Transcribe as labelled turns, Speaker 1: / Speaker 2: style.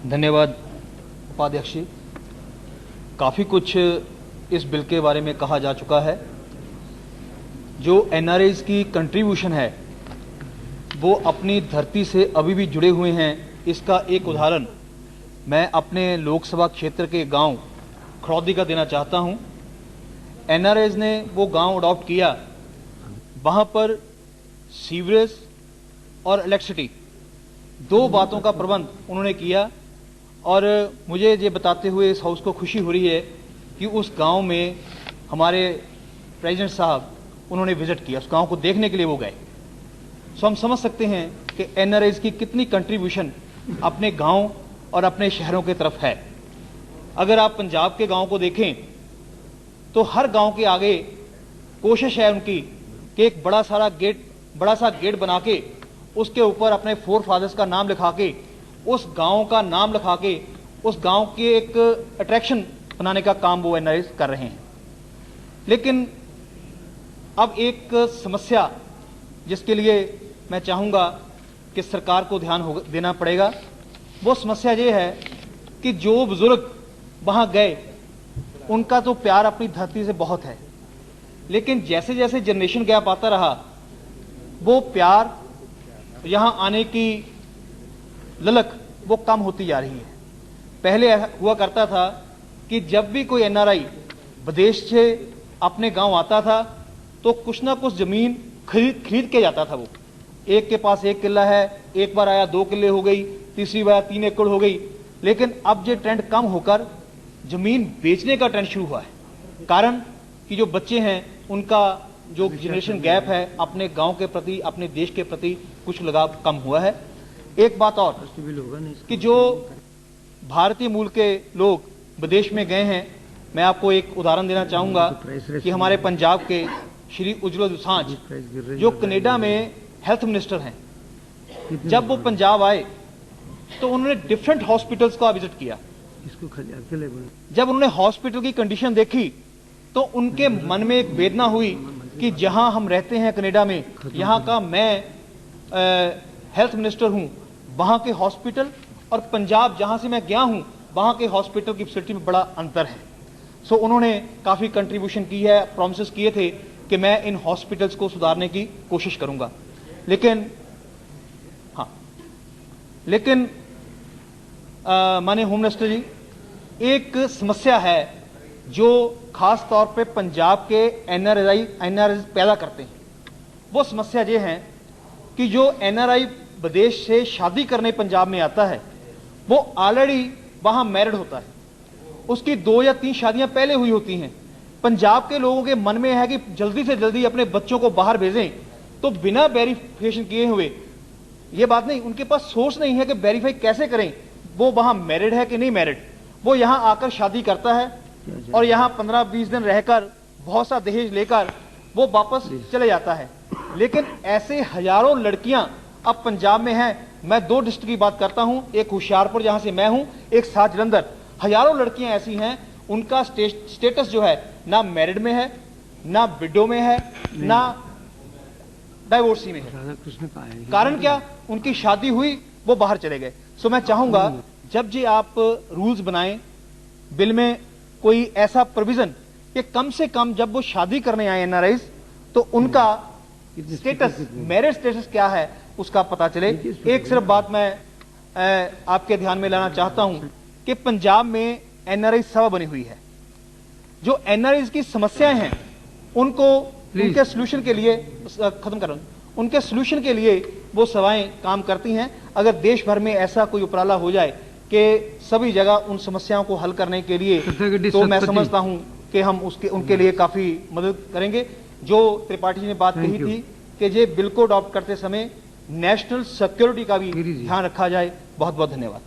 Speaker 1: धन्यवाद उपाध्यक्ष जी। काफ़ी कुछ इस बिल के बारे में कहा जा चुका है। जो एनआरआईज की कंट्रीब्यूशन है वो अपनी धरती से अभी भी जुड़े हुए हैं। इसका एक उदाहरण मैं अपने लोकसभा क्षेत्र के गांव खरौदी का देना चाहता हूं। एनआरआईज ने वो गांव अडॉप्ट किया, वहां पर सीवरेज और इलेक्ट्रिसिटी दो बातों का प्रबंध उन्होंने किया। और मुझे ये बताते हुए इस हाउस को खुशी हो रही है कि उस गांव में हमारे प्रेसिडेंट साहब उन्होंने विजिट किया, उस गांव को देखने के लिए वो गए। सो हम समझ सकते हैं कि एनआरआईज की कितनी कंट्रीब्यूशन अपने गांव और अपने शहरों की तरफ है। अगर आप पंजाब के गांव को देखें तो हर गांव के आगे कोशिश है उनकी कि एक बड़ा सा गेट बना के उसके ऊपर अपने फोर फादर्स का नाम लिखा के, उस गांव का नाम लिखा के, उस गांव के एक अट्रैक्शन बनाने का काम वो एनआरआईज कर रहे हैं। लेकिन अब एक समस्या जिसके लिए मैं चाहूंगा कि सरकार को ध्यान देना पड़ेगा, वो समस्या ये है कि जो बुजुर्ग वहां गए उनका तो प्यार अपनी धरती से बहुत है, लेकिन जैसे जैसे जनरेशन गैप आता रहा वो प्यार, यहां आने की ललक वो कम होती जा रही है। पहले हुआ करता था कि जब भी कोई एनआरआई विदेश से अपने गांव आता था तो कुछ ना कुछ जमीन खरीद के जाता था। वो एक के पास 1 किला है, एक बार आया 2 किले हो गई, तीसरी बार 3 एकड़ हो गई। लेकिन अब ये ट्रेंड कम होकर जमीन बेचने का ट्रेंड शुरू हुआ है। कारण कि जो बच्चे हैं उनका जो जनरेशन गैप है अपने गांव के प्रति, अपने देश के प्रति कुछ लगाव कम हुआ है। एक बात और कि जो भारतीय मूल के लोग विदेश में गए हैं, मैं आपको एक उदाहरण देना चाहूंगा कि हमारे पंजाब के श्री उज्ज्वल दोसांझ जो कनाडा में हेल्थ मिनिस्टर हैं, जब वो पंजाब आए तो उन्होंने डिफरेंट हॉस्पिटल्स का विजिट किया। जब उन्होंने हॉस्पिटल की कंडीशन देखी तो उनके मन में एक वेदना हुई कि जहां हम रहते हैं कनाडा में, यहां का मैं हेल्थ मिनिस्टर हूं, वहां के हॉस्पिटल और पंजाब जहां से मैं गया हूं वहां के हॉस्पिटल की फैसिलिटी में बड़ा अंतर है। सो उन्होंने काफी कंट्रीब्यूशन की है, प्रॉमिसेस किए थे कि मैं इन हॉस्पिटल्स को सुधारने की कोशिश करूंगा। लेकिन माननीय होम मिनिस्टर जी, एक समस्या है जो खास तौर पे पंजाब के एनआरआई पैदा करते हैं। वो समस्या ये है कि जो एनआरआई विदेश से शादी करने पंजाब में आता है वो ऑलरेडी वहां मैरिड होता है, उसकी 2 या 3 शादियां पहले हुई होती हैं। पंजाब के लोगों के मन में है कि जल्दी से जल्दी अपने बच्चों को बाहर भेजें, तो बिना वेरिफिकेशन किए हुए, ये बात नहीं, उनके पास सोर्स नहीं है कि वेरीफाई कैसे करें वो वहां मैरिड है कि नहीं मैरिड। वो यहां आकर शादी करता है और यहां 15-20 दिन रहकर बहुत सा दहेज लेकर वो वापस चले जाता है। लेकिन ऐसे हजारों लड़कियां अब पंजाब में हैं। मैं 2 डिस्ट्रिक्ट की बात करता हूं, एक होशियारपुर जहां से मैं हूं, एक साथ जलंधर। हजारों लड़कियां ऐसी हैं, उनका स्टेटस जो है ना मैरिड में है, ना विडो में है, ना डाइवोर्सी में है। कारण क्या? उनकी शादी हुई, वो बाहर चले गए। सो मैं चाहूंगा जब जी आप रूल्स बनाएं, बिल में कोई ऐसा प्रोविजन कि कम से कम जब वो शादी करने आए एनआरआईज तो उनका स्टेटस, मैरिज स्टेटस क्या है उसका पता चले। एक सिर्फ बात मैं आपके ध्यान में लाना चाहता हूं कि पंजाब में एनआरआई सभा बनी हुई है। जो एनआरआईज की समस्याएं हैं उनको उनके सोल्यूशन के लिए खत्म कर रहा हूं, उनके सोल्यूशन के लिए वो सभाएं काम करती हैं। अगर देश भर में ऐसा कोई उपराला हो जाए कि सभी जगह उन समस्याओं को हल करने के लिए, तो मैं समझता हूं कि हम उनके लिए काफी मदद करेंगे। जो त्रिपाठी जी ने बात कही थी कि ये बिल को अडॉप्ट करते समय नेशनल सिक्योरिटी का भी ध्यान रखा जाए। बहुत बहुत धन्यवाद।